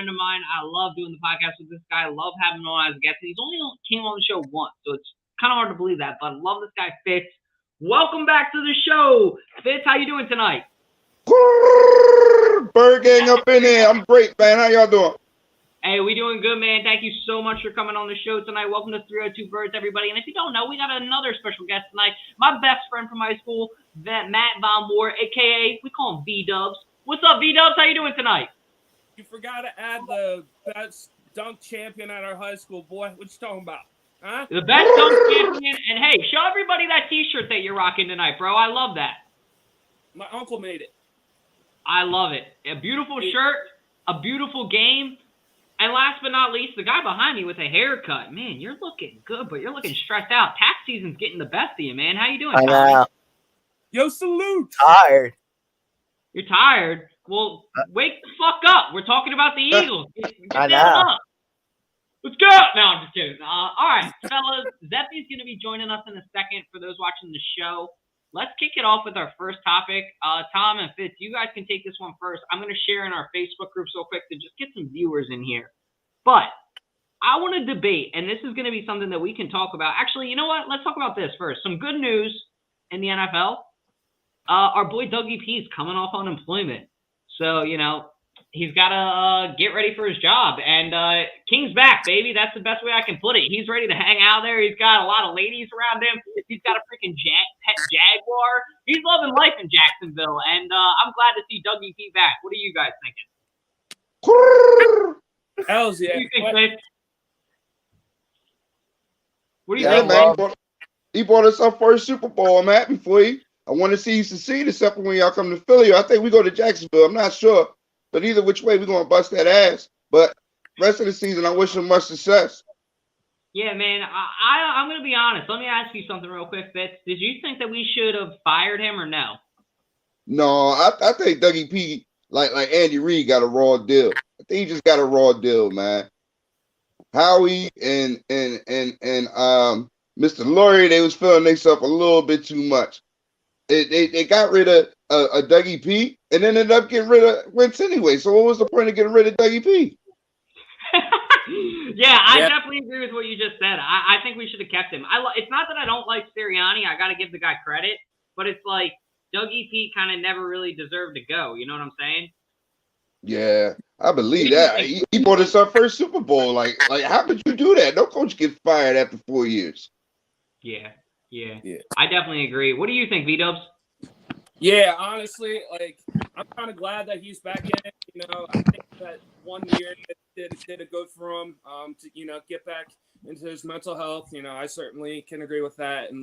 friend of mine. I love doing the podcast with this guy. I love having him on as a guest. He's only came on the show once, so it's kind of hard to believe that. But I love this guy, Fitz. Welcome back to the show. Fitz, how you doing tonight? Bird gang up in here. I'm great, man. How y'all doing? Hey, we doing good, man. Thank you so much for coming on the show tonight. Welcome to 302 Birds, everybody. And if you don't know, we got another special guest tonight. My best friend from high school, Matt Von Moore, a.k.a. we call him V-Dubs. What's up, V-Dubs? How you doing tonight? You forgot to add the best dunk champion at our high school, boy. What you talking about? Huh? The best dunk champion. And, hey, show everybody that T-shirt that you're rocking tonight, bro. I love that. My uncle made it. I love it. A beautiful shirt, a beautiful game. And last but not least, the guy behind me with a haircut. Man, you're looking good, but you're looking stressed out. Tax season's getting the best of you, man. How you doing, I Tommy? know. Yo, salute. Tired. You're tired? Well, wake the fuck up. We're talking about the Eagles. Get I down know. up. Let's go. No, I'm just kidding. All right, fellas. Zeppy's going to be joining us in a second for those watching the show. Let's kick it off with our first topic. Tom and Fitz, you guys can take this one first. I'm going to share in our Facebook group so quick to just get some viewers in here. But I want to debate, and this is going to be something that we can talk about. Actually, you know what? Let's talk about this first. Some good news in the NFL. Our boy Dougie P is coming off unemployment. So, he's got to get ready for his job. And King's back, baby. That's the best way I can put it. He's ready to hang out there. He's got a lot of ladies around him. He's got a freaking pet Jaguar. He's loving life in Jacksonville. And I'm glad to see Dougie P back. What are you guys thinking? Hells yeah. What do you think, Fitz? What do you Yeah, think, man. Bob? He brought us our first Super Bowl. I'm happy for you. I want to see you succeed, except for when y'all come to Philly. I think we go to Jacksonville. I'm not sure. But either which way, we're going to bust that ass. But rest of the season, I wish him much success. Yeah, man, I'm going to be honest. Let me ask you something real quick, Fitz. Did you think that we should have fired him or no? No, I think Dougie P, like Andy Reid, got a raw deal. I think he just got a raw deal, man. Howie and Mr. Lurie, they was feeling themselves a little bit too much. They got rid of Dougie P and then ended up getting rid of Wentz anyway. So what was the point of getting rid of Dougie P? Yeah, I definitely agree with what you just said. I think we should have kept him. It's not that I don't like Sirianni. I got to give the guy credit, but it's like Dougie P kind of never really deserved to go. You know what I'm saying? Yeah, I believe that. He brought us our first Super Bowl. Like how could you do that? No coach gets fired after 4 years. Yeah. I definitely agree. What do you think, V-Dubs? Yeah, honestly, I'm kind of glad that he's back in it. I think that 1 year did it good for him to, get back into his mental health. I certainly can agree with that and,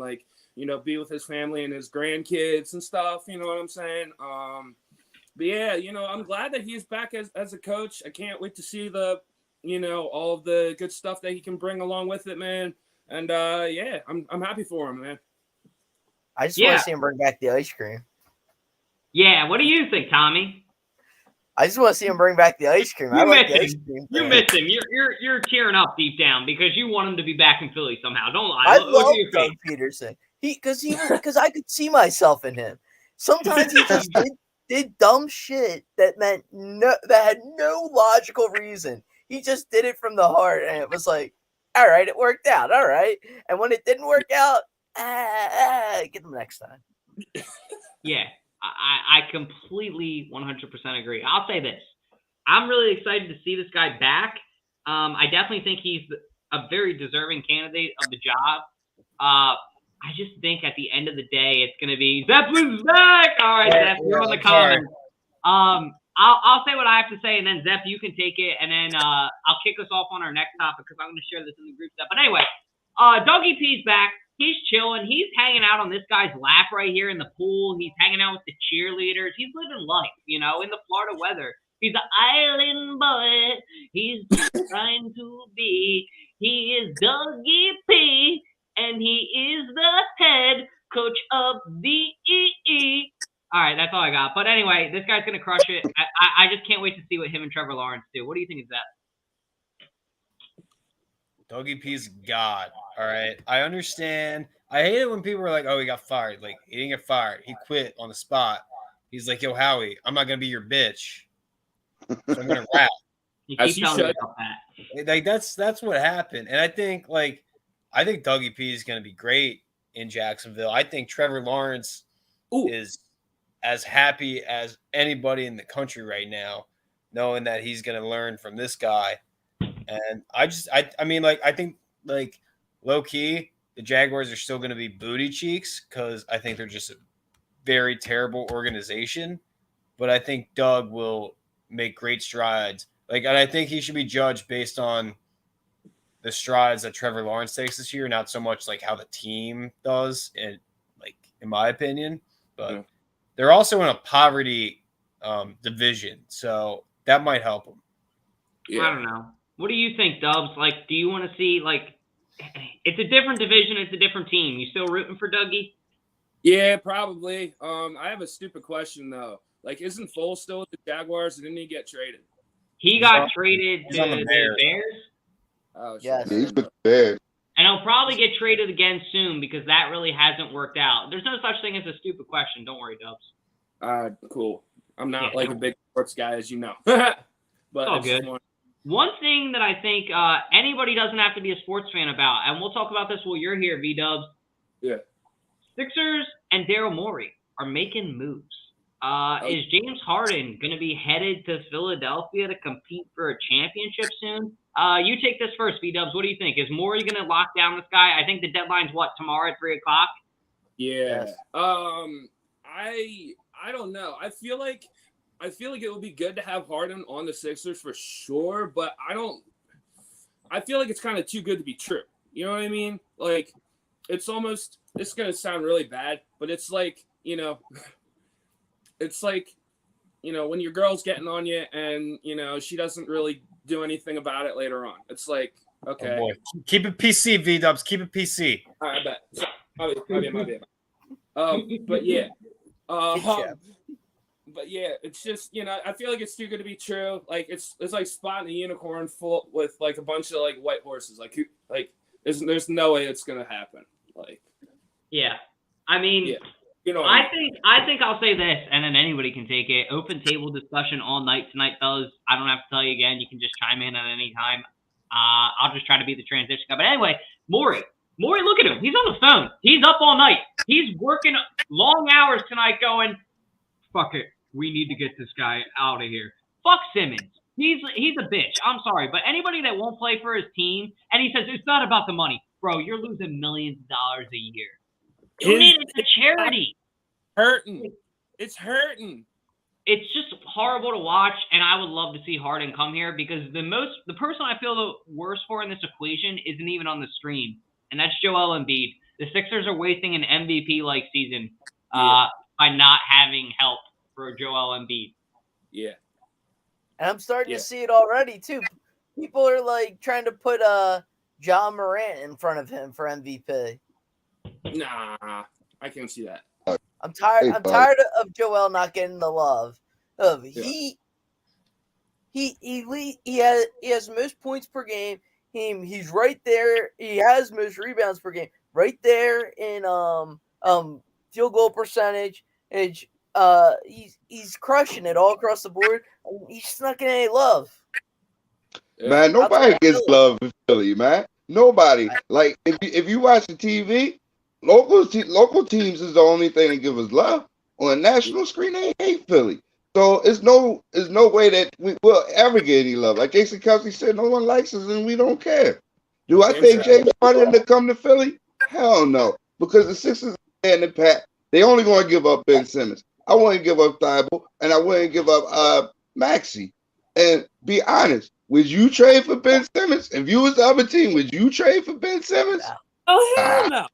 be with his family and his grandkids and stuff. You know what I'm saying? But, yeah, I'm glad that he's back as a coach. I can't wait to see all of the good stuff that he can bring along with it, man. And, I'm happy for him, man. I just want to see him bring back the ice cream. Yeah, what do you think, Tommy? I just want to see him bring back the ice cream. You like miss the him. ice cream. You miss him. You're tearing up deep down because you want him to be back in Philly somehow. Don't lie. I love Doug Peterson. Because I could see myself in him. Sometimes he just did dumb shit that had no logical reason. He just did it from the heart, and it was like, all right, it worked out. All right. And when it didn't work out, get them next time. Yeah, I completely 100% agree. I'll say this. I'm really excited to see this guy back. I definitely think he's a very deserving candidate of the job. I just think at the end of the day, it's going to be Zeppelin's back. All right, Zepp, you're on the comments. I'll say what I have to say, and then Zepp, you can take it, and then I'll kick us off on our next topic because I'm going to share this in the group stuff. But anyway, Dougie P's back. He's chilling. He's hanging out on this guy's lap right here in the pool. He's hanging out with the cheerleaders. He's living life, in the Florida weather. He's an island boy. He's trying to be. He is Dougie P, and he is the head coach of the EE. All right, that's all I got. But anyway, this guy's going to crush it. I just can't wait to see what him and Trevor Lawrence do. What do you think of that? Dougie P's God. All right. I understand. I hate it when people are like, oh, he got fired. Like, he didn't get fired. He quit on the spot. He's like, yo, Howie, I'm not going to be your bitch. So I'm going to rap. You As keep he telling me should. about that. Like that's what happened. And I think Dougie P is going to be great in Jacksonville. I think Trevor Lawrence is as happy as anybody in the country right now, knowing that he's going to learn from this guy. And I think like low key, the Jaguars are still going to be booty cheeks because I think they're just a very terrible organization. But I think Doug will make great strides. And I think he should be judged based on the strides that Trevor Lawrence takes this year, not so much like how the team does, and in my opinion. But they're also in a poverty division, so that might help them. Yeah. I don't know. What do you think, Dubs? Do you want to see it's a different division, it's a different team. You still rooting for Dougie? Yeah, probably. I have a stupid question though. Isn't Foles still with the Jaguars? Didn't he get traded? He got traded to the Bears. Oh, yes. Yeah, he's with the Bears. And he'll probably get traded again soon because that really hasn't worked out. There's no such thing as a stupid question. Don't worry, Dubs. Cool. I'm not a big sports guy, as you know. But it's all good. One thing that I think anybody doesn't have to be a sports fan about, and we'll talk about this while you're here, V-Dubs. Yeah. Sixers and Daryl Morey are making moves. Is James Harden going to be headed to Philadelphia to compete for a championship soon? You take this first, V-Dubs. What do you think? Is Morey going to lock down this guy? I think the deadline's tomorrow at 3:00? Yeah. Yes. I don't know. I feel like it would be good to have Harden on the Sixers for sure, but I feel like it's kind of too good to be true. You know what I mean? It's almost, it's going to sound really bad, but it's it's when your girl's getting on you and, she doesn't really do anything about it later on. It's okay. Oh boy. Keep it PC, V-Dubs. Keep it PC. All right, I bet. So, my bad. But yeah. But yeah, it's just, I feel like it's too good to be true. It's like spotting a unicorn full with a bunch of white horses. There's no way it's gonna happen. Yeah, I mean, yeah. I think I'll say this, and then anybody can take it. Open table discussion all night tonight, fellas. I don't have to tell you again. You can just chime in at any time. I'll just try to be the transition guy. But anyway, Morey, look at him. He's on the phone. He's up all night. He's working long hours tonight going, fuck it. We need to get this guy out of here. Fuck Simmons. He's a bitch. I'm sorry. But anybody that won't play for his team, and he says, it's not about the money. Bro, you're losing millions of dollars a year. Donate it to charity. It's hurting. It's just horrible to watch, and I would love to see Harden come here because the person I feel the worst for in this equation isn't even on the stream, and that's Joel Embiid. The Sixers are wasting an MVP-like season by not having help for Joel Embiid. Yeah. And I'm starting to see it already, too. People are, trying to put John Morant in front of him for MVP. Nah, I can't see that. I'm tired. I'm tired of Joel not getting the love. He has most points per game. He's right there. He has most rebounds per game. Right there in field goal percentage. He's crushing it all across the board. He's just not getting any love. Man, nobody gets love in Philly, man. Nobody. If you watch the TV, local teams is the only thing that give us love. On a national screen, they hate Philly. So it's no way that we'll ever get any love. Like Jason Kelsey said, no one likes us and we don't care. Do I think James Harden to come to Philly? Hell no. Because the Sixers and the Pat, they only going to give up Ben Simmons. I wouldn't give up Thibault, and I wouldn't give up Maxey. And be honest, would you trade for Ben Simmons? If you was the other team, would you trade for Ben Simmons? Oh, hell no.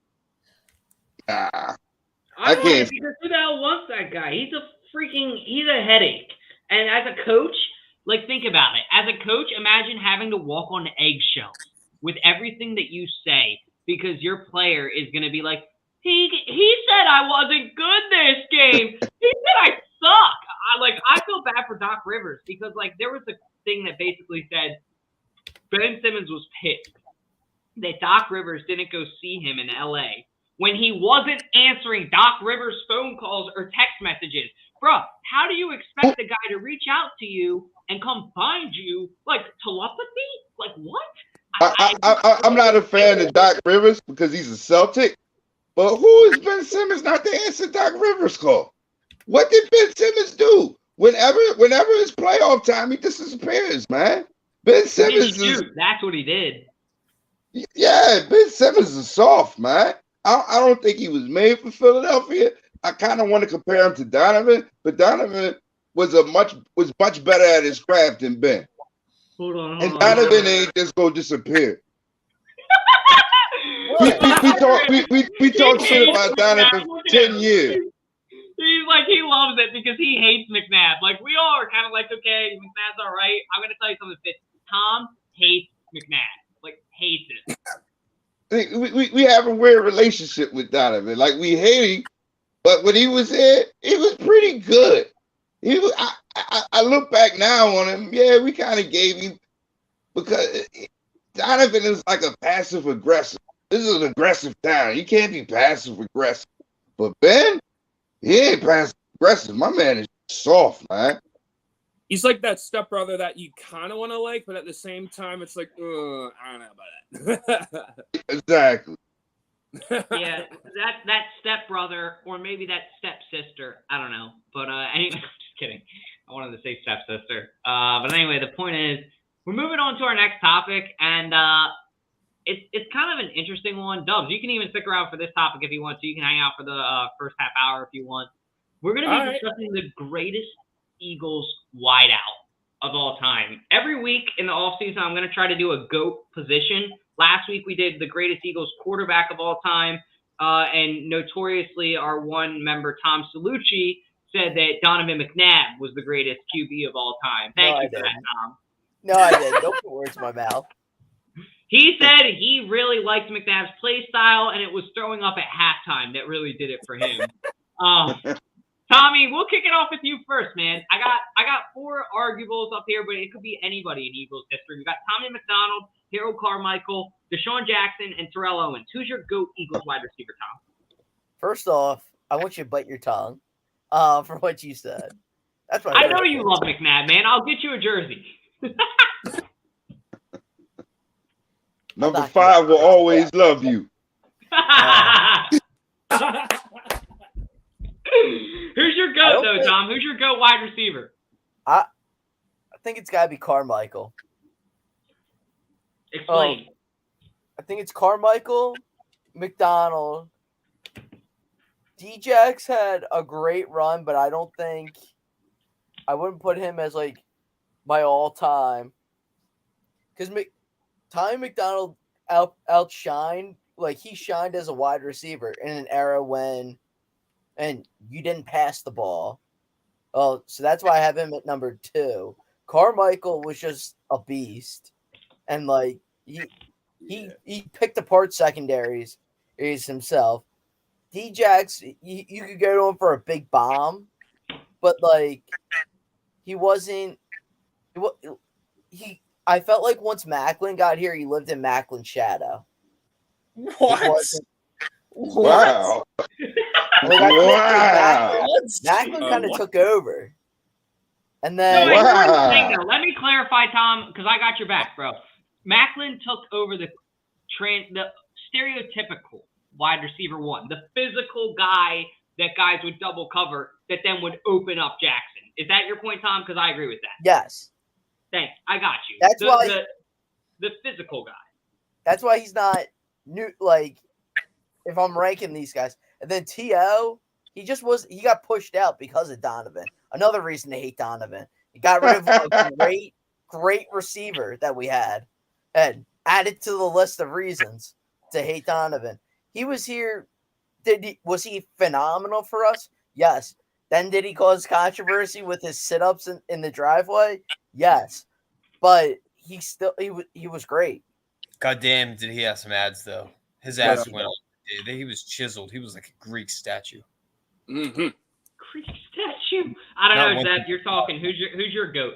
I can't. Because who the hell wants that guy? He's a headache. And as a coach, think about it. As a coach, imagine having to walk on eggshells with everything that you say because your player is going to be like, he said I wasn't good this game. He said I suck. I feel bad for Doc Rivers because there was a thing that basically said Ben Simmons was pissed that Doc Rivers didn't go see him in LA when he wasn't answering Doc Rivers' phone calls or text messages. Bro, how do you expect the guy to reach out to you and come find you, like telepathy? Like what? I'm not a fan of Doc Rivers because he's a Celtic. But who is Ben Simmons not to answer Doc Rivers' call? What did Ben Simmons do? Whenever it's playoff time, he disappears, man. Ben Simmons is. That's what he did. Yeah, Ben Simmons is soft, man. I don't think he was made for Philadelphia. I kind of want to compare him to Donovan, but Donovan was much better at his craft than Ben. Hold on. And Donovan ain't just go disappear. we talk shit about Donovan for 10 years. He's like, he loves it because he hates McNabb. Like, we all are kind of like, okay, McNabb's all right. I'm going to tell you something, Fitz. Tom hates McNabb. Like, hates it. We have a weird relationship with Donovan. Like, we hate him, but when he was there, he was pretty good. I look back now on him. Yeah, we kind of gave him because Donovan is like a passive aggressive. This is an aggressive town. You can't be passive aggressive. But Ben, he ain't passive aggressive. My man is soft, man. He's like that stepbrother that you kind of want to like, but at the same time, it's like, I don't know about that. Exactly. Yeah, that stepbrother or maybe that stepsister. I don't know. But anyway, just kidding. I wanted to say stepsister. But anyway, the point is, we're moving on to our next topic, and it's kind of an interesting one. Dubs, you can even stick around for this topic if you want to. You can hang out for the first half hour if you want. We're going to be discussing the greatest Eagles wideout of all time. Every week in the offseason, I'm going to try to do a GOAT position. Last week, we did the greatest Eagles quarterback of all time. And notoriously, our one member, Tom Salucci, said that Donovan McNabb was the greatest QB of all time. Thank you for that, Tom. No, I didn't. Don't put words in my mouth. He said he really liked McNabb's play style, and it was throwing up at halftime that really did it for him. Tommy, we'll kick it off with you first, man. I got four arguables up here, but it could be anybody in Eagles history. We got Tommy McDonald, Harold Carmichael, Deshaun Jackson, and Terrell Owens. Who's your GOAT Eagles wide receiver, Tom? First off, I want you to bite your tongue for what you said. That's what I know you love McNabb, man. I'll get you a jersey. Number 5 will always love you. Who's your GOAT, though, Tom? Who's your GOAT wide receiver? I think it's got to be Carmichael. Explain. I think it's Carmichael, McDonald. Djax had a great run, but I wouldn't put him as like my all-time. Because Tommy McDonald outshined, like he shined as a wide receiver in an era when and you didn't pass the ball. Oh, so that's why I have him at number 2. Carmichael was just a beast. And like he picked apart secondaries himself. Djax, you could go to him for a big bomb, but like I felt like once Macklin got here, he lived in Macklin's shadow. What? Wow. Wow. Macklin kind of took over. And then let me clarify, Tom, because I got your back, bro. Macklin took over the stereotypical wide receiver 1, the physical guy that guys would double cover that then would open up Jackson. Is that your point, Tom? Because I agree with that. Yes. Thanks. I got you. That's why the physical guy. That's why he's not new. Like, if I'm ranking these guys, and then T.O., he got pushed out because of Donovan. Another reason to hate Donovan. He got rid of a great receiver that we had and added to the list of reasons to hate Donovan. He was here. Was he phenomenal for us? Yes. Then did he cause controversy with his sit-ups in the driveway? Yes. But he was great. God damn, did he have some ads though? His ass went up. He was chiseled. He was like a Greek statue. Mm-hmm. Greek statue. I don't know, Zeb. You're talking. Who's your GOAT?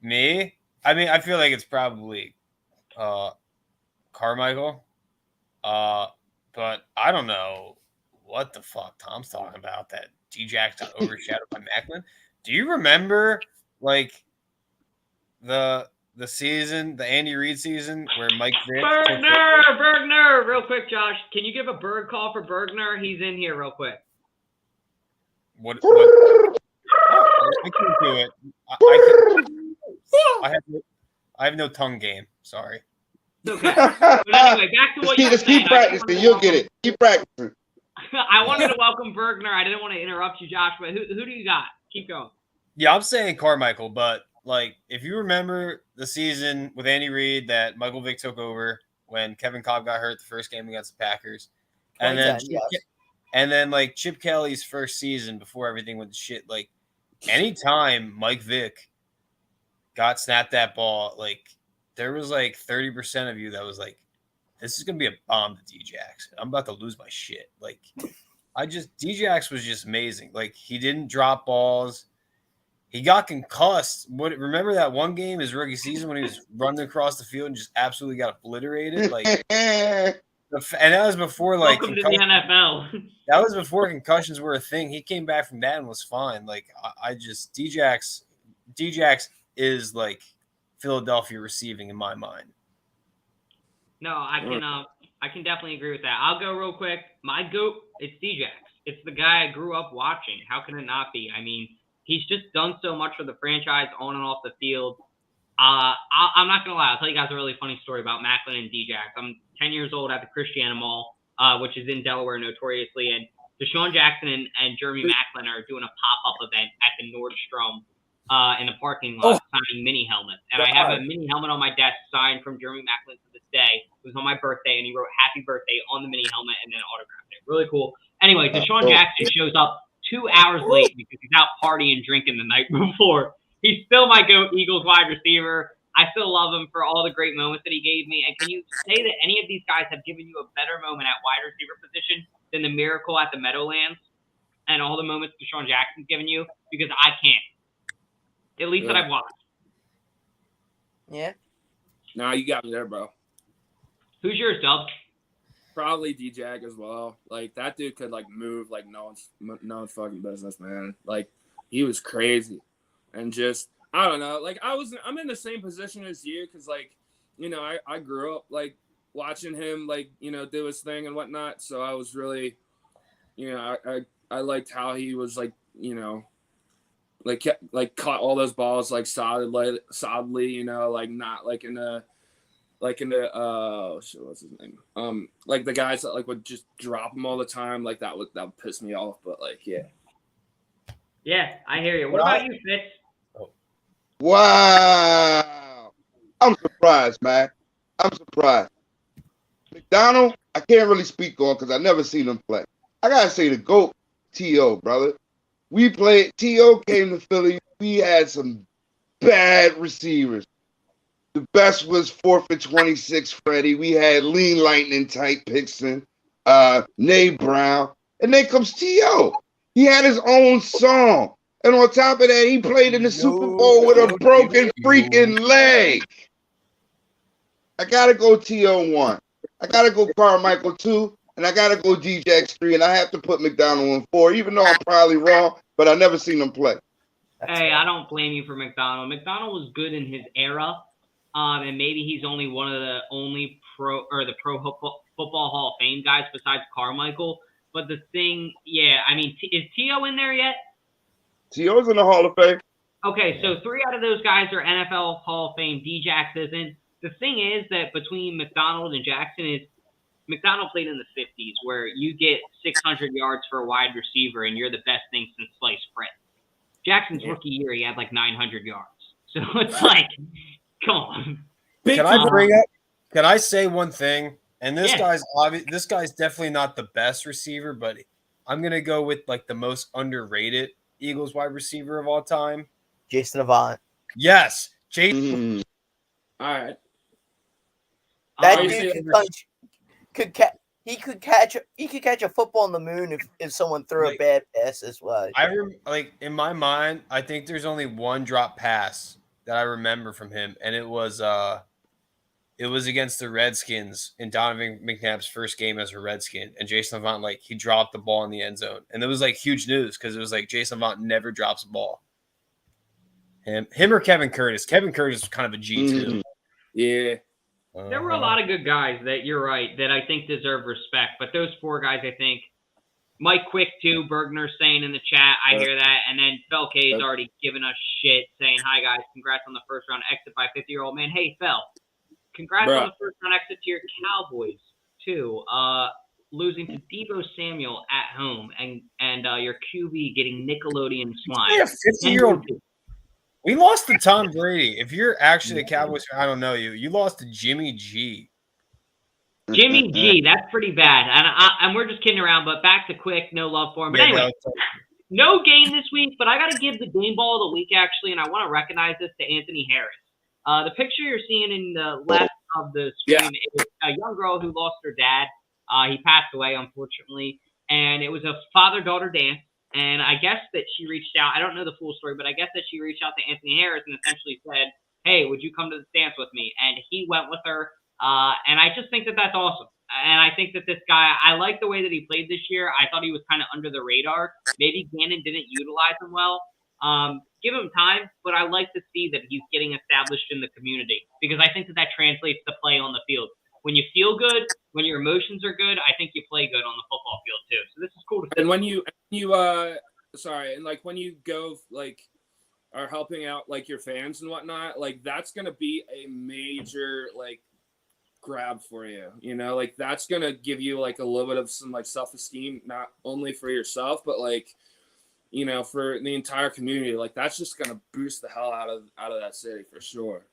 Me? I mean, I feel like it's probably Carmichael. But I don't know what the fuck Tom's talking about. That Djax got overshadowed by Macklin. Do you remember like the season, the Andy Reid season, where Mike Vick Bergner, real quick, Josh. Can you give a bird call for Bergner? He's in here real quick. What oh, I can do it. I have no tongue game. Sorry. It's okay. But anyway, back to what you were Just saying. keep practicing. You'll get it. Keep practicing. I wanted to welcome Bergner. I didn't want to interrupt you, Josh, but who do you got? Keep going. Yeah, I'm saying Carmichael, but like if you remember the season with Andy Reid that Michael Vick took over when Kevin Cobb got hurt the first game against the Packers, and then like Chip Kelly's first season before everything went to shit. Like anytime Mike Vick got snapped that ball, like there was like 30% of you that was like, this is gonna be a bomb to D-Jax. I'm about to lose my shit. Like D-Jax was just amazing. Like he didn't drop balls. He got concussed. Remember that one game, his rookie season, when he was running across the field and just absolutely got obliterated? Like, and that was before like welcome to the NFL. That was before concussions were a thing. He came back from that and was fine. Like I just D-Jax is like Philadelphia receiving in my mind. No, I can definitely agree with that. I'll go real quick. My GOAT, it's D-Jax. It's the guy I grew up watching. How can it not be? I mean, he's just done so much for the franchise on and off the field. I'm not going to lie. I'll tell you guys a really funny story about Macklin and D-Jax. I'm 10 years old at the Christiana Mall, which is in Delaware notoriously, and Deshaun Jackson and Jeremy Macklin are doing a pop-up event at the Nordstrom in the parking lot signing mini helmets. And I have a mini helmet on my desk signed from Jeremy Macklin to this day. It was on my birthday, and he wrote happy birthday on the mini helmet and then autographed it. Really cool. Anyway, Deshaun Jackson shows up 2 hours late because he's out partying and drinking the night before. He's still my GOAT Eagles wide receiver. I still love him for all the great moments that he gave me. And can you say that any of these guys have given you a better moment at wide receiver position than the miracle at the Meadowlands and all the moments Deshaun Jackson's given you? Because I can't. At least that I've watched. Yeah. Nah, you got me there, bro. Who's yours, Dub? Probably D-Jack as well. Like that dude could like move like no one's fucking business, man. Like he was crazy, and just I don't know. Like I'm in the same position as you because like you know I grew up like watching him like you know do his thing and whatnot. So I was really you know I liked how he was like you know like caught all those balls like solidly you know like not like in the what's his name? Like the guys that like would just drop him all the time, like that would piss me off. But like, yeah. Yeah, I hear you. What about you, Fitz? Wow. I'm surprised, man. I'm surprised. McDonald, I can't really speak on because I never seen him play. I gotta say the GOAT, T.O., brother. T.O. came to Philly. We had some bad receivers. The best was 4th and 26, Freddie. We had Lean Lightning type Pixon, Nay Brown. And then comes T.O. He had his own song. And on top of that, he played in the Super Bowl with a broken freaking leg. I got to go T.O. 1. I got to go Carmichael 2. And I got to go D-Jax 3. And I have to put McDonald in 4, even though I'm probably wrong. But I never seen him play. Hey, I don't blame you for McDonald. McDonald was good in his era. And maybe he's only one of the only Pro Football Hall of Fame guys besides Carmichael. But the thing, I mean, is T.O. in there yet? T.O.'s in the Hall of Fame. Okay, so 3 out of those guys are NFL Hall of Fame. D-Jax isn't. The thing is that between McDonald and Jackson is McDonald played in the 50s where you get 600 yards for a wide receiver and you're the best thing since sliced bread. Jackson's rookie year, he had like 900 yards. So it's like... Come on. Can I say one thing? And this guy's definitely not the best receiver, but I'm gonna go with like the most underrated Eagles wide receiver of all time. Jason Avant. Yes. Jason. All right. That dude could catch a football on the moon if someone threw a bad pass as well. In my mind, I think there's only one drop pass that I remember from him, and it was against the Redskins in Donovan McNabb's first game as a Redskin, and Jason Avant he dropped the ball in the end zone, and it was like huge news because it was like Jason Avant never drops a ball. Him or Kevin Curtis. Kevin Curtis was kind of a G too. Yeah. There were a lot of good guys that you're right that I think deserve respect, but those 4 guys, I think, Mike Quick too, Bergner saying in the chat, I hear that, and then Felkay's already given us shit saying, "Hi guys, congrats on the first round exit by 50-year-old man." Hey Fel, congrats on the first round exit to your Cowboys too. Losing to Deebo Samuel at home and your QB getting Nickelodeon slime. Yeah, 50-year-old. We lost to Tom Brady. If you're actually a Cowboys fan, I don't know you. You lost to Jimmy G. Jimmy G, that's pretty bad. And we're just kidding around, but back to Quick, no love for him. But anyway, no game this week, but I got to give the game ball of the week, actually, and I want to recognize this to Anthony Harris. The picture you're seeing in the left of the screen is a young girl who lost her dad. He passed away, unfortunately, and it was a father-daughter dance. And I guess that she reached out. I don't know the full story, but I guess that she reached out to Anthony Harris and essentially said, "Hey, would you come to the dance with me?" And he went with her. And I just think that that's awesome. And I think that this guy, I like the way that he played this year. I thought he was kind of under the radar. Maybe Gannon didn't utilize him well. Give him time, but I like to see that he's getting established in the community because I think that that translates to play on the field. When you feel good, when your emotions are good, I think you play good on the football field too. So this is cool to see. And when you when you go are helping out like your fans and whatnot, like that's gonna be a major grab for you, that's gonna give you like a little bit of some self-esteem, not only for yourself but for the entire community. That's just gonna boost the hell out of that city for sure.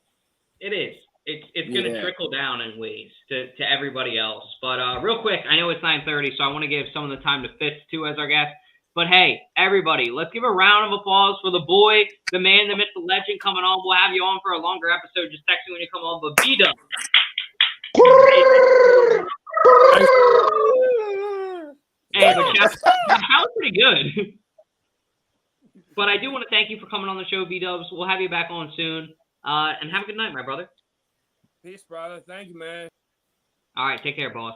It is. It's going to trickle down in ways to everybody else. But real quick, I know it's 9:30, so I want to give some of the time to Fitz, too, as our guest. But, hey, everybody, let's give a round of applause for the boy, the man, the myth, the legend coming on. We'll have you on for a longer episode. Just text me when you come on. But B-Dub. Hey, but that was pretty good. But I do want to thank you for coming on the show, B-Dubs. We'll have you back on soon. And have a good night, my brother. Peace, brother. Thank you, man. All right, take care, boss.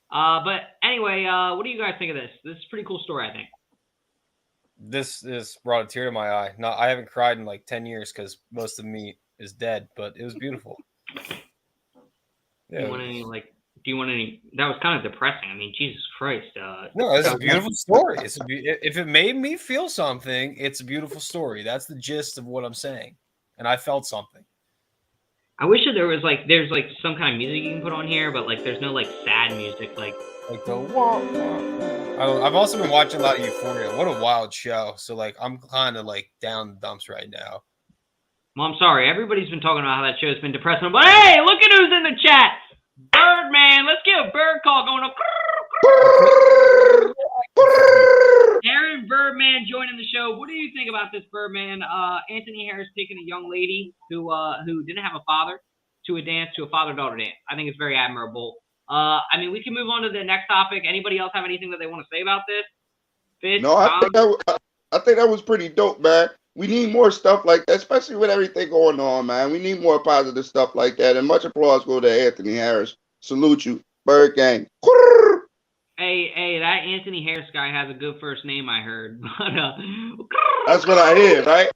But anyway, what do you guys think of this? This is a pretty cool story, I think. This brought a tear to my eye. No, I haven't cried in 10 years because most of me is dead, but it was beautiful. Yeah. Do you want any? That was kind of depressing. I mean, Jesus Christ. No, it's a beautiful story. If it made me feel something, it's a beautiful story. That's the gist of what I'm saying. And I felt something. I wish that there was there's some kind of music you can put on here, but there's no sad music the I've also been watching a lot of Euphoria. What a wild show. So I'm kind of down the dumps right now. Well, I'm sorry. Everybody's been talking about how that show's been depressing, but hey, look at who's in the chat. Birdman. Let's get a bird call going up. Aaron Birdman joining the show. What do you think about this, Birdman? Anthony Harris taking a young lady who didn't have a father to a dance, to a father-daughter dance. I think it's very admirable. I mean, we can move on to the next topic. Anybody else have anything that they want to say about this? Fitz, no, I think that was pretty dope, man. We need more stuff like that, especially with everything going on, man. We need more positive stuff like that. And much applause go to Anthony Harris. Salute you, Bird Gang. Hey, that Anthony Harris guy has a good first name, I heard. But, that's what I hear, right?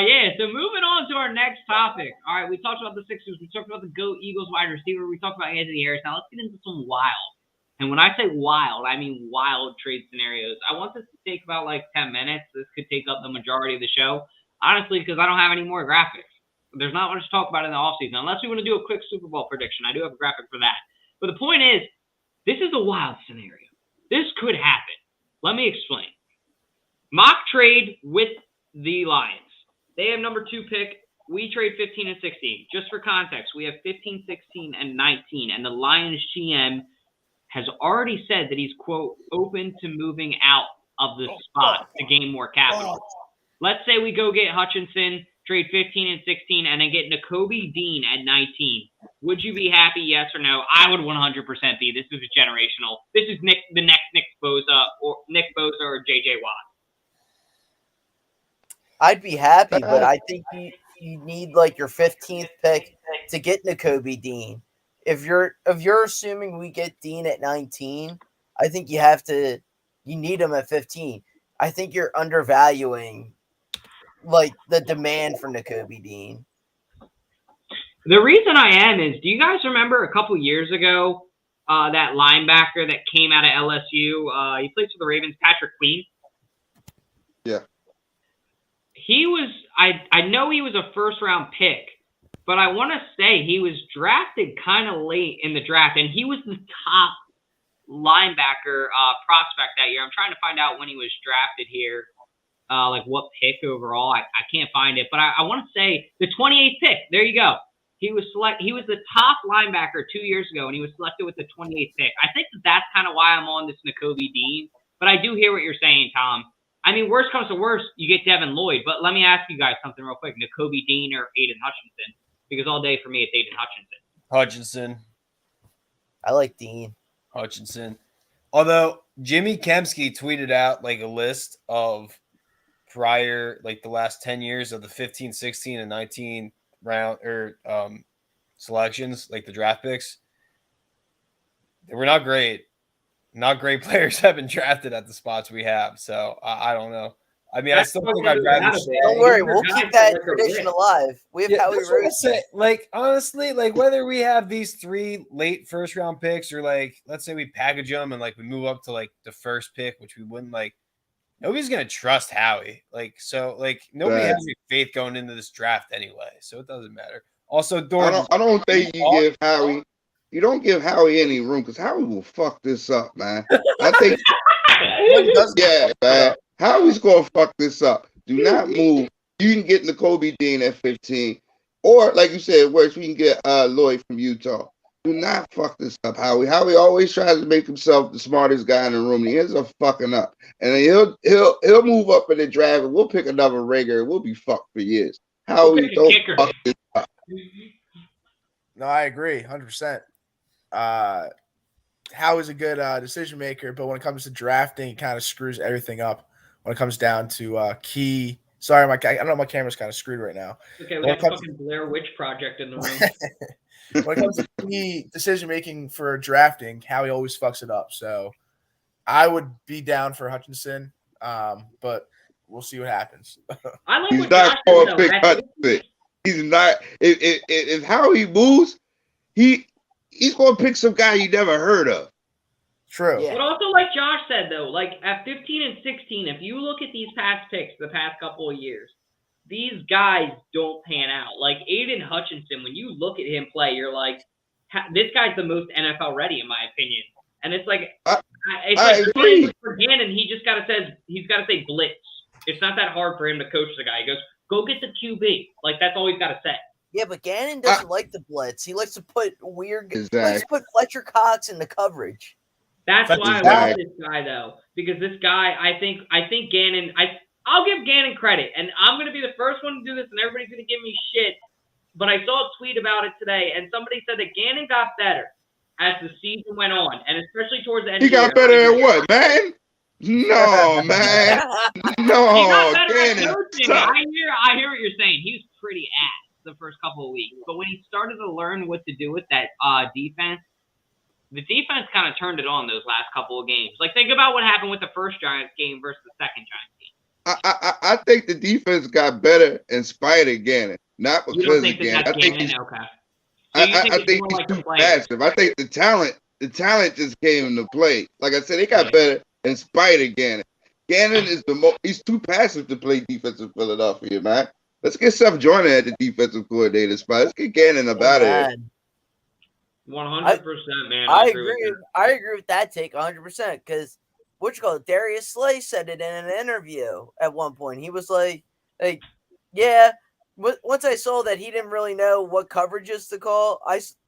Yeah, so moving on to our next topic. All right, we talked about the Sixers. We talked about the GOAT Eagles wide receiver. We talked about Anthony Harris. Now let's get into some wild. And when I say wild, I mean wild trade scenarios. I want this to take about 10 minutes. This could take up the majority of the show, honestly, because I don't have any more graphics. There's not much to talk about in the offseason. Unless we want to do a quick Super Bowl prediction. I do have a graphic for that. But the point is, this is a wild scenario. This could happen. Let me explain. Mock trade with the Lions. They have number 2 pick. We trade 15 and 16. Just for context, we have 15, 16, and 19. And the Lions GM has already said that he's, quote, open to moving out of the spot to gain more capital. Let's say we go get Hutchinson, trade 15 and 16, and then get Nakobe Dean at 19. Would you be happy, yes or no? I would 100% be. This is generational. This is the next Nick Bosa or J.J. Watt. I'd be happy, but I think you need your 15th pick to get Nakobe Dean. If you're assuming we get Dean at 19, I think you need him at 15. I think you're undervaluing like the demand for Nakobe Dean. The reason I am is, do you guys remember a couple years ago that linebacker that came out of LSU? He plays for the Ravens, Patrick Queen. Yeah. He was, I know he was a first-round pick, but I want to say he was drafted kind of late in the draft, and he was the top linebacker prospect that year. I'm trying to find out when he was drafted here, like what pick overall. I can't find it, but I want to say the 28th pick. There you go. He was the top linebacker 2 years ago, and he was selected with the 28th pick. I think that's kind of why I'm on this Nakobe Dean, but I do hear what you're saying, Tom. I mean, worst comes to worst, you get Devin Lloyd, but let me ask you guys something real quick. Nakobe Dean or Aidan Hutchinson? Because all day for me, it's Aidan Hutchinson. I like Dean. Hutchinson. Although Jimmy Kemsky tweeted out like a list of prior, like the last 10 years of the 15, 16, and 19 round or selections, like the draft picks. They were not great. Not great players have been drafted at the spots we have. So I don't know. I mean, I still think I'd rather say. Don't worry, we'll keep that tradition alive. We have Howie Rose. Like, honestly, like whether we have these 3 late first round picks or like, let's say we package them and like we move up to like the first pick, which we wouldn't like. Nobody's gonna trust Howie. Like, so like nobody has any faith going into this draft anyway. So it doesn't matter. Also, I don't think you give Howie. You don't give Howie any room because Howie will fuck this up, man. I think. Yeah, man. Howie's gonna fuck this up. Do not move. You can get Nakobe Dean at 15, or like you said, worse, we can get Lloyd from Utah. Do not fuck this up, Howie. Howie always tries to make himself the smartest guy in the room. He ends up fucking up, and then he'll move up in the draft, and we'll pick another ringer, and we'll be fucked for years. Howie, don't fuck this up. No, I agree, 100%. Howie's a good decision maker, but when it comes to drafting, he kind of screws everything up. When it comes down to key, sorry, I don't know, my camera's kind of screwed right now. Okay, we have a fucking Blair Witch Project in the room. When it comes to key decision making for drafting, Howie always fucks it up. So I would be down for Hutchinson, but we'll see what happens. I like He's what not Josh going said, to pick Hutchinson. He's not. If Howie moves, he's going to pick some guy you never heard of. True. But also, like Josh said, though, like at 15 and 16, if you look at these past picks the past couple of years, these guys don't pan out. Like Aidan Hutchinson, when you look at him play, you're like, this guy's the most NFL ready, in my opinion. And it's like, I agree. For Gannon, he's got to say blitz. It's not that hard for him to coach the guy. He goes, go get the QB. Like that's all he's got to say. Yeah, but Gannon doesn't like the blitz. He likes to put weird. Exactly. He likes to put Fletcher Cox in the coverage. That's why I love this guy, though, because this guy, I think Gannon. I'll give Gannon credit, and I'm going to be the first one to do this, and everybody's going to give me shit. But I saw a tweet about it today, and somebody said that Gannon got better as the season went on, and especially towards the end. He got better at what, man? No, man. No, he got better Gannon. at coaching. I hear what you're saying. He was pretty ass the first couple of weeks, but when he started to learn what to do with that defense. The defense kind of turned it on those last couple of games. Like, think about what happened with the first Giants game versus the second Giants game. I think the defense got better in spite of Gannon, not because of Gannon. I think he's, okay. I think he's too passive. I think the talent just came into play. Like I said, they got better in spite of Gannon. Gannon is he's too passive to play defense in Philadelphia, man. Let's get Seth Joyner at the defensive coordinator spot. Let's get Gannon about it. 100%, man. I agree with that take 100% because Darius Slay said it in an interview at one point. He was like, yeah. Once I saw that he didn't really know what coverages to call,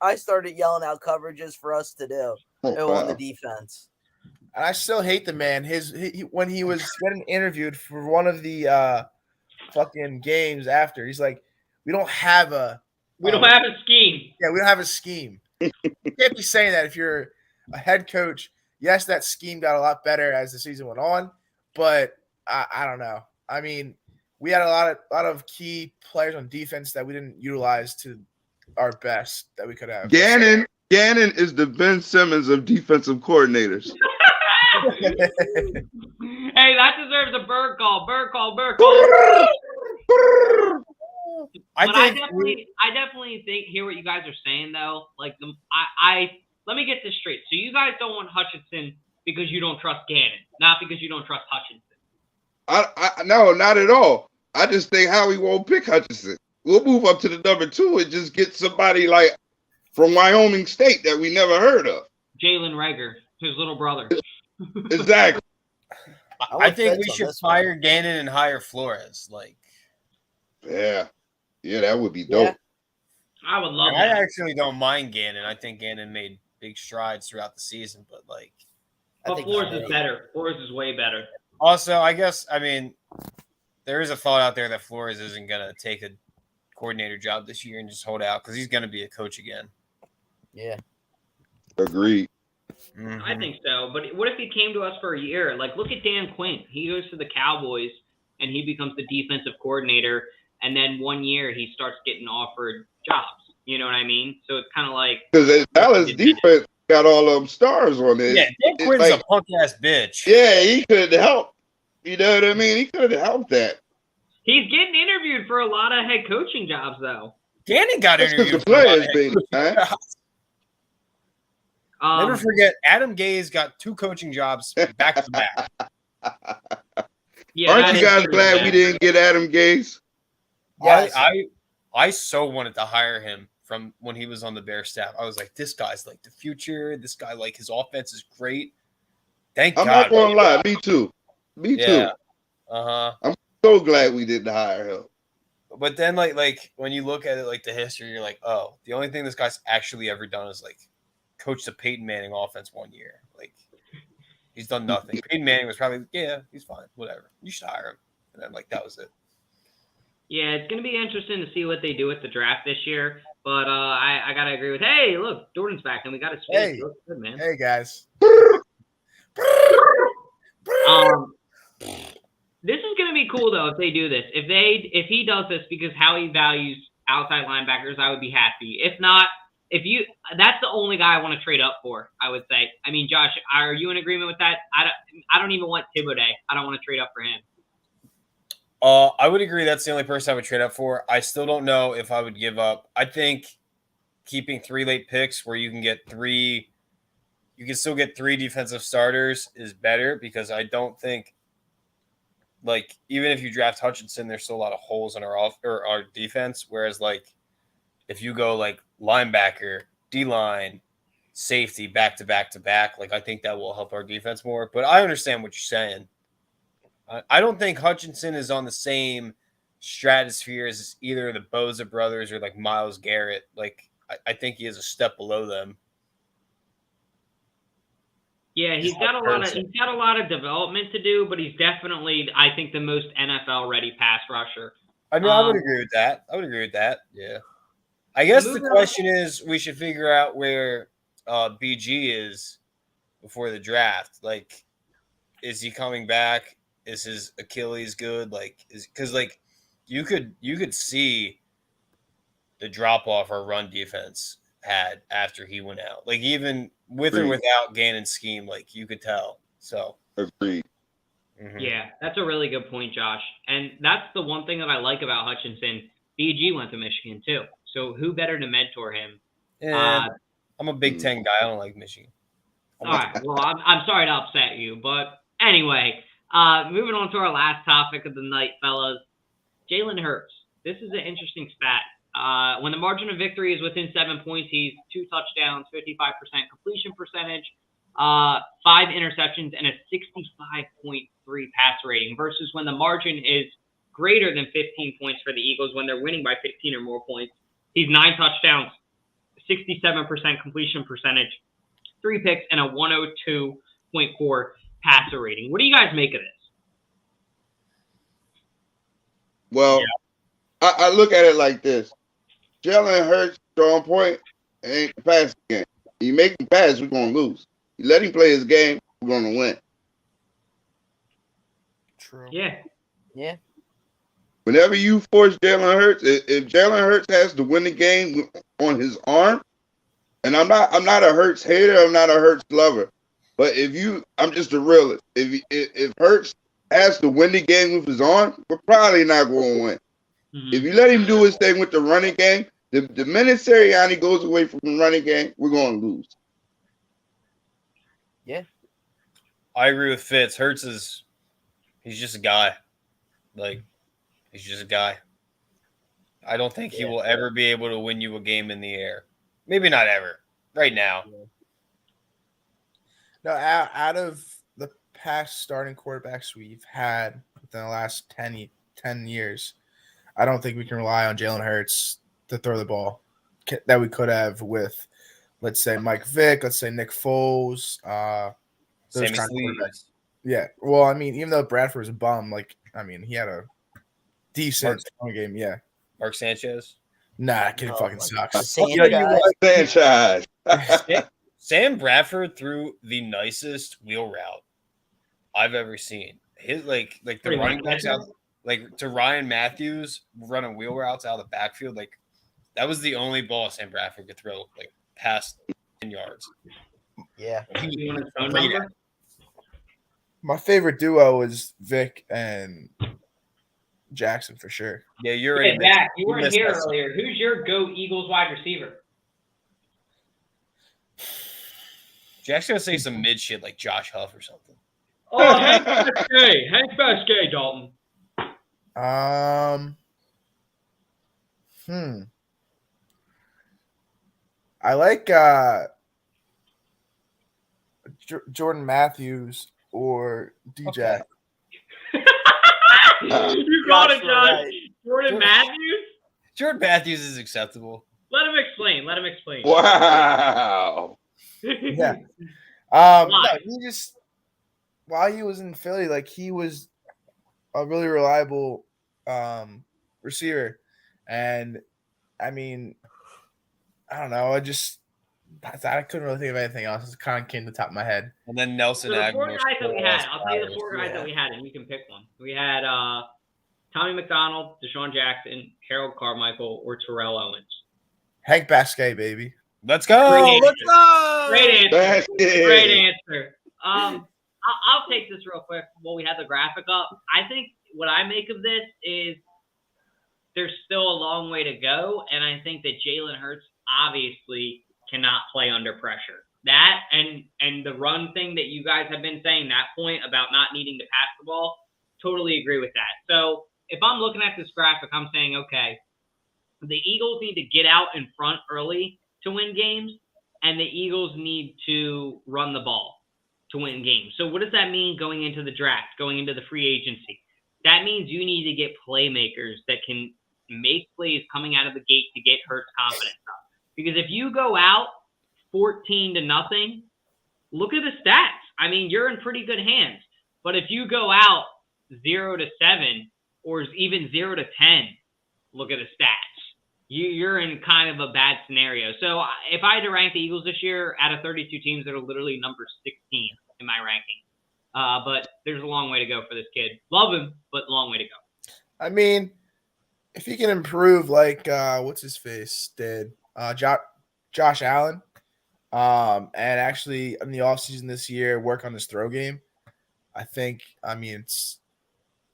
I started yelling out coverages for us to do on the defense. And I still hate the man. When he was getting interviewed for one of the fucking games after, he's like, we don't have a scheme. Yeah, we don't have a scheme. You can't be saying that if you're a head coach. Yes, that scheme got a lot better as the season went on, but I don't know. I mean, we had a lot of key players on defense that we didn't utilize to our best that we could have. Gannon is the Ben Simmons of defensive coordinators. Hey, that deserves a bird call. I definitely think hear what you guys are saying though. Like let me get this straight. So you guys don't want Hutchinson because you don't trust Gannon, not because you don't trust Hutchinson. No, not at all. I just think Howie won't pick Hutchinson. We'll move up to the number 2 and just get somebody like from Wyoming State that we never heard of. Jalen Reagor, his little brother. Exactly. I think we should fire Gannon and hire Flores. Like, yeah, that would be dope. Yeah. I would love I that. actually don't mind Gannon. I think Gannon made big strides throughout the season, but like, But Flores is better. Flores is way better. Also, I guess there is a thought out there that Flores isn't gonna take a coordinator job this year and just hold out because he's gonna be a coach again. Yeah. Agreed. Mm-hmm. I think so. But what if he came to us for a year? Like, look at Dan Quinn. He goes to the Cowboys and he becomes the defensive coordinator. And then 1 year he starts getting offered jobs. You know what I mean? So it's kind of like because Dallas defense got all them stars on it. Yeah, Dan Quinn's a punk ass bitch. Yeah, he could help. You know what I mean? He could have helped that. He's getting interviewed for a lot of head coaching jobs, though. Gannon got interviewed for a lot of head coaching jobs. Never forget, Adam Gase got 2 coaching jobs back to back. Yeah, aren't you guys glad we didn't get Adam Gase? Yes. I so wanted to hire him from when he was on the Bears staff. I was like, this guy's like the future. This guy, like, his offense is great. Thank God. I'm not going to lie. Me too. Me too. I'm so glad we didn't hire him. But then, like when you look at it, like the history, you're like, oh, the only thing this guy's actually ever done is like coach the Peyton Manning offense 1 year. Like, he's done nothing. Peyton Manning was probably, yeah, he's fine, whatever. You should hire him. And then, like, that was it. Yeah, it's going to be interesting to see what they do with the draft this year. But I got to agree with, hey, look, Jordan's back, and we got his face. Hey. He looks good, man. Hey, guys. This is going to be cool, though, if they do this. If he does this because how he values outside linebackers, I would be happy. If not, that's the only guy I want to trade up for, I would say. I mean, Josh, are you in agreement with that? I don't even want Thibodeau. I don't want to trade up for him. I would agree that's the only person I would trade up for. I still don't know if I would give up. I think keeping 3 late picks where you can still get 3 defensive starters is better because I don't think, like, even if you draft Hutchinson, there's still a lot of holes in our defense. Whereas, like, if you go like linebacker, D-line, safety, back to back, like, I think that will help our defense more. But I understand what you're saying. I don't think Hutchinson is on the same stratosphere as either the Bosa brothers or like Myles Garrett. Like, I think he is a step below them. Yeah, he's got a lot of development to do, but he's definitely, I think, the most NFL ready pass rusher. I mean, I would agree with that. Yeah. I guess the question is, we should figure out where BG is before the draft. Like, is he coming back? Is his Achilles good? Like, because like you could see the drop off our run defense had after he went out. Like, even with or without Gannon's scheme, like, you could tell. So agreed. Mm-hmm. Yeah, that's a really good point, Josh. And that's the one thing that I like about Hutchinson. BG went to Michigan too, so who better to mentor him? Yeah, I'm a Big Ten guy. I don't like Michigan. All right. Well, I'm sorry to upset you, but anyway. Moving on to our last topic of the night, fellas. Jalen Hurts. This is an interesting stat. When the margin of victory is within 7 points, he's 2 touchdowns, 55% completion percentage, 5 interceptions, and a 65.3 pass rating. Versus when the margin is greater than 15 points for the Eagles, when they're winning by 15 or more points, he's 9 touchdowns, 67% completion percentage, 3 picks, and a 102.4 passer rating. What do you guys make of this? Well, yeah. I look at it like this. Jalen Hurts' strong point ain't the passing game. You make him pass, we're going to lose. You let him play his game, we're going to win. True. Yeah. Yeah. Whenever you force Jalen Hurts, if Jalen Hurts has to win the game on his arm, and I'm not a Hurts hater, I'm not a Hurts lover. But I'm just a realist. If Hurts has to win the game with his arm, we're probably not going to win. If you let him do his thing with the running game, the minute Sirianni goes away from the running game, we're going to lose. Yeah. I agree with Fitz. He's just a guy. Like, he's just a guy. I don't think he will ever be able to win you a game in the air. Maybe not ever. Right now. No, out of the past starting quarterbacks we've had within the last 10 years, I don't think we can rely on Jalen Hurts to throw the ball that we could have with, let's say, Mike Vick, let's say Nick Foles, those Sammy kind of Sleeves. quarterbacks. Yeah. Well, I mean, even though Bradford was a bum, he had a decent game. Yeah. Mark Sanchez. Nah, kid fucking sucks. Franchise. Sam Bradford threw the nicest wheel route I've ever seen. His like the running backs out, like to Ryan Matthews running wheel routes out of the backfield. Like that was the only ball Sam Bradford could throw like past 10 yards. Yeah. My favorite duo is Vic and Jackson for sure. Yeah, you're already Zach, you weren't here earlier. Who's your GOAT Eagles wide receiver? Jack's gonna say some mid shit like Josh Huff or something. Oh, Hank Basquet, Dalton. I like Jordan Matthews or DJ. Okay. You got it, Josh. Right. Jordan Matthews? Jordan Matthews is acceptable. Let him explain. Wow. Yeah. No, he just while he was in Philly, like he was a really reliable receiver. And I mean, I don't know, I couldn't really think of anything else. It kind of came to the top of my head. And then Nelson so the four guys that we had, I'll tell you the four guys that we had, and you can pick one. We had Tommy McDonald, Deshaun Jackson, Harold Carmichael, or Terrell Owens. Hank Basquet, baby. Let's go. Let's go. Great answer. I'll take this real quick while we have the graphic up. I think what I make of this is there's still a long way to go, and I think that Jalen Hurts obviously cannot play under pressure. That and the run thing that you guys have been saying, that point about not needing to pass the ball, totally agree with that. So if I'm looking at this graphic, I'm saying, okay, the Eagles need to get out in front early to win games, and the Eagles need to run the ball to win games. So what does that mean going into the draft, going into the free agency? That means you need to get playmakers that can make plays coming out of the gate to get Hurts' confidence up. Because if you go out 14-0, look at the stats. I mean, you're in pretty good hands. But if you go out 0-7 or even 0-10, look at the stats. You're in kind of a bad scenario. So if I had to rank the Eagles this year out of 32 teams, they're literally number 16 in my ranking. But there's a long way to go for this kid. Love him, but a long way to go. I mean, if he can improve like what's his face did, Josh Allen, and actually in the offseason this year work on his throw game, I think, it's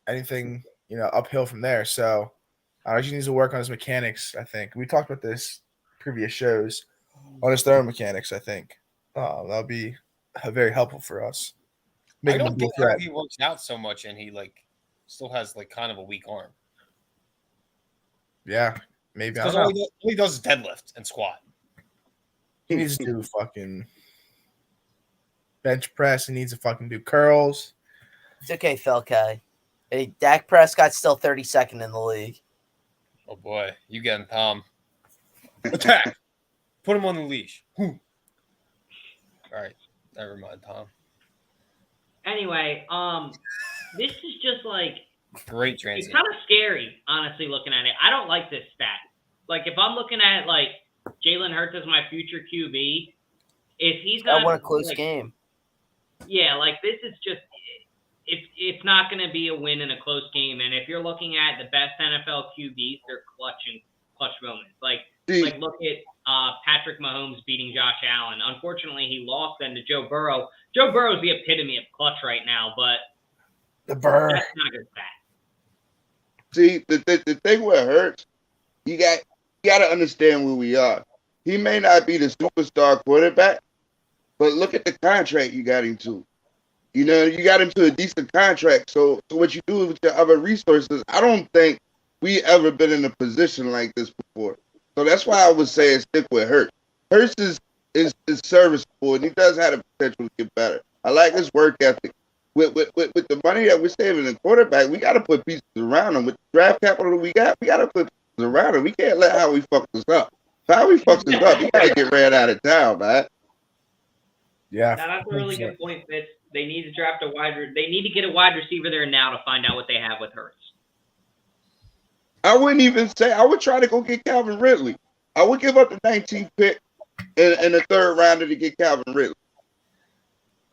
anything, uphill from there. So he needs to work on his mechanics, I think. We talked about this previous shows on his throwing mechanics, I think. That'll be very helpful for us. I don't think he works out so much and he still has kind of a weak arm. Yeah, maybe. Because all he does is deadlift and squat. He needs to do fucking bench press. He needs to fucking do curls. It's okay, Felkai. Hey, Dak Prescott's still 32nd in the league. Oh, boy. You getting Tom. Attack. Put him on the leash. All right. Never mind, Tom. Anyway, this is just great transition. It's kind of scary, honestly, looking at it. I don't like this stat. If I'm looking at Jalen Hurts as my future QB, if he's not, I want a close game. Yeah, this is just it's not going to be a win in a close game. And if you're looking at the best NFL QBs, they're clutch moments. Look at Patrick Mahomes beating Josh Allen. Unfortunately, he lost then to Joe Burrow. Joe Burrow is the epitome of clutch right now, but the Burr. That's not a good stat. See, the thing with Hurts, you got to understand where we are. He may not be the superstar quarterback, but look at the contract you got him to. You know, you got him to a decent contract. So what you do with your other resources, I don't think we ever been in a position like this before. So that's why I would say stick with Hurts. Hurts is serviceable, and he does have the potential to get better. I like his work ethic. With the money that we're saving in quarterback, we got to put pieces around him. With the draft capital we got to put pieces around him. We can't let Howie fuck us up. If Howie fucks us up, he got to get ran out of town, man. Yeah, now, that's a really good point, Fitz. They need to draft They need to get a wide receiver there now to find out what they have with Hurts. I wouldn't even say. I would try to go get Calvin Ridley. I would give up the 19th pick in the third rounder to get Calvin Ridley.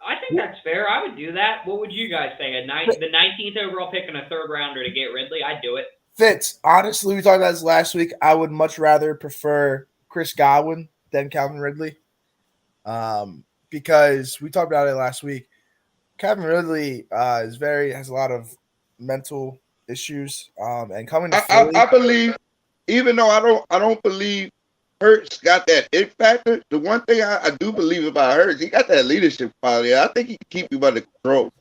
I think that's fair. I would do that. What would you guys say? The 19th overall pick and a third rounder to get Ridley? I'd do it. Fitz, honestly, we talked about this last week. I would much rather prefer Chris Godwin than Calvin Ridley. Because we talked about it last week. Calvin Ridley has a lot of mental issues. And coming to Philly, I believe, even though I don't believe Hurts got that it factor, the one thing I do believe about Hurts, he got that leadership quality. I think he can keep you under control.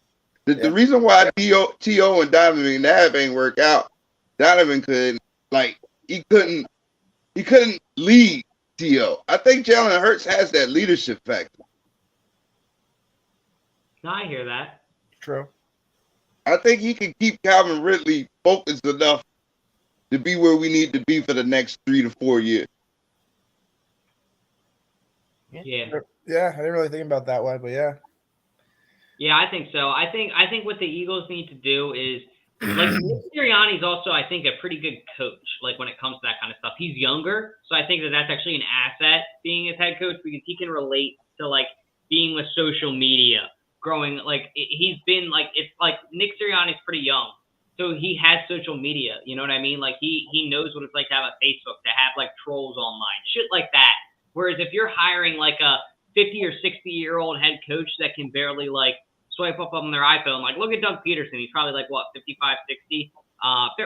The reason why T.O. and Donovan McNabb ain't work out, Donovan couldn't lead T.O. I think Jalen Hurts has that leadership factor. I hear that. True. I think he can keep Calvin Ridley focused enough to be where we need to be for the next 3 to 4 years. Yeah. Yeah, I didn't really think about that way, but yeah. Yeah, I think so. I think what the Eagles need to do is, like, Nick Sirianni's also, I think, a pretty good coach, like, when it comes to that kind of stuff. He's younger, so I think that's actually an asset being his head coach because he can relate to, like, being with social media, growing, like, he's been, like, it's like Nick Sirianni's pretty young, so he has social media, you know what I mean? Like, he knows what it's like to have a Facebook, to have, like, trolls online, shit like that. Whereas if you're hiring, like, a 50 or 60-year-old head coach that can barely, like, swipe up on their iPhone, like, look at Doug Peterson. He's probably, like, what, 55, 60?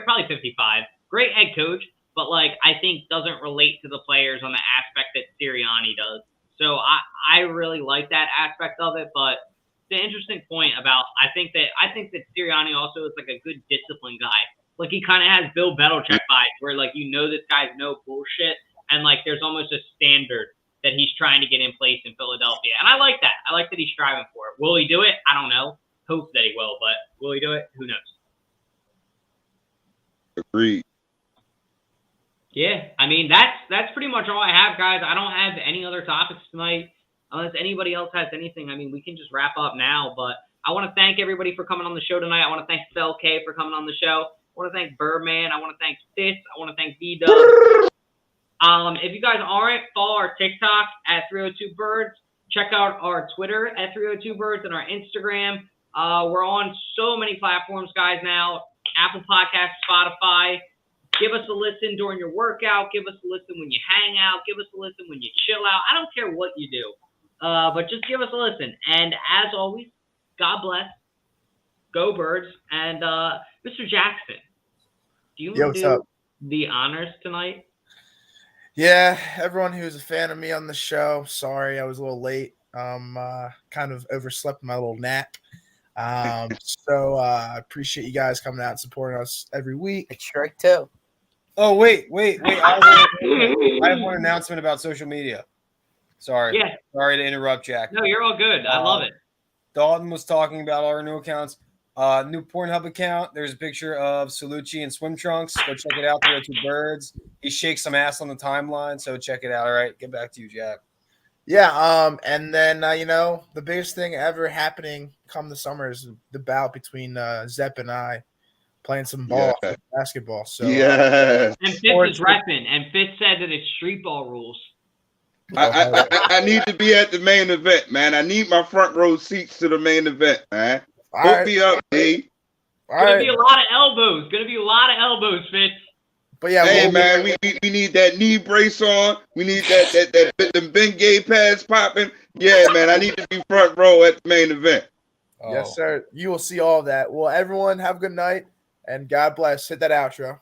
Probably 55. Great head coach, but, like, I think doesn't relate to the players on the aspect that Sirianni does. So I really like that aspect of it, but the interesting point about I think that Sirianni also is, like, a good discipline guy. Like, he kind of has Bill Belichick vibes where, like, you know this guy's no bullshit, and, like, there's almost a standard that he's trying to get in place in Philadelphia. And I like that. I like that he's striving for it. Will he do it? I don't know. Hope that he will, but will he do it? Who knows? Agreed. Yeah, I mean, that's pretty much all I have, guys. I don't have any other topics tonight. Unless anybody else has anything, I mean, we can just wrap up now. But I want to thank everybody for coming on the show tonight. I want to thank Phil K for coming on the show. I want to thank Birdman. I want to thank Fitz. I want to thank B-Dub. If you guys aren't, follow our TikTok at 302birds. Check out our Twitter at 302birds and our Instagram. We're on so many platforms, guys, now. Apple Podcasts, Spotify. Give us a listen during your workout. Give us a listen when you hang out. Give us a listen when you chill out. I don't care what you do, but just give us a listen. And as always, God bless. Go Birds. And Mr. Jackson, do you want to do the honors tonight? Yeah, everyone who's a fan of me on the show, sorry I was a little late. Kind of overslept my little nap. So I appreciate you guys coming out and supporting us every week. It's Shrek too. Oh, wait. I have one announcement about social media. Sorry. Yeah. Sorry to interrupt, Jack. No, you're all good. I love it. Dalton was talking about our new accounts. New Pornhub account. There's a picture of Salucci in swim trunks. Go check it out. 302birds. He shakes some ass on the timeline, so check it out. All right, get back to you, Jack. Yeah, and then the biggest thing ever happening come the summer is the bout between Zepp and I playing some ball, basketball. So yeah, and Fitz is repping, and Fitz said that it's street ball rules. I need to be at the main event, man. I need my front row seats to the main event, man. Hook me up, D. Gonna be a lot of elbows, Fitz. But yeah, hey man, we need that knee brace on. We need that Bengay pads popping. Yeah, man, I need to be front row at the main event. Yes, sir. You will see all of that. Well, everyone, have a good night. And God bless. Hit that outro.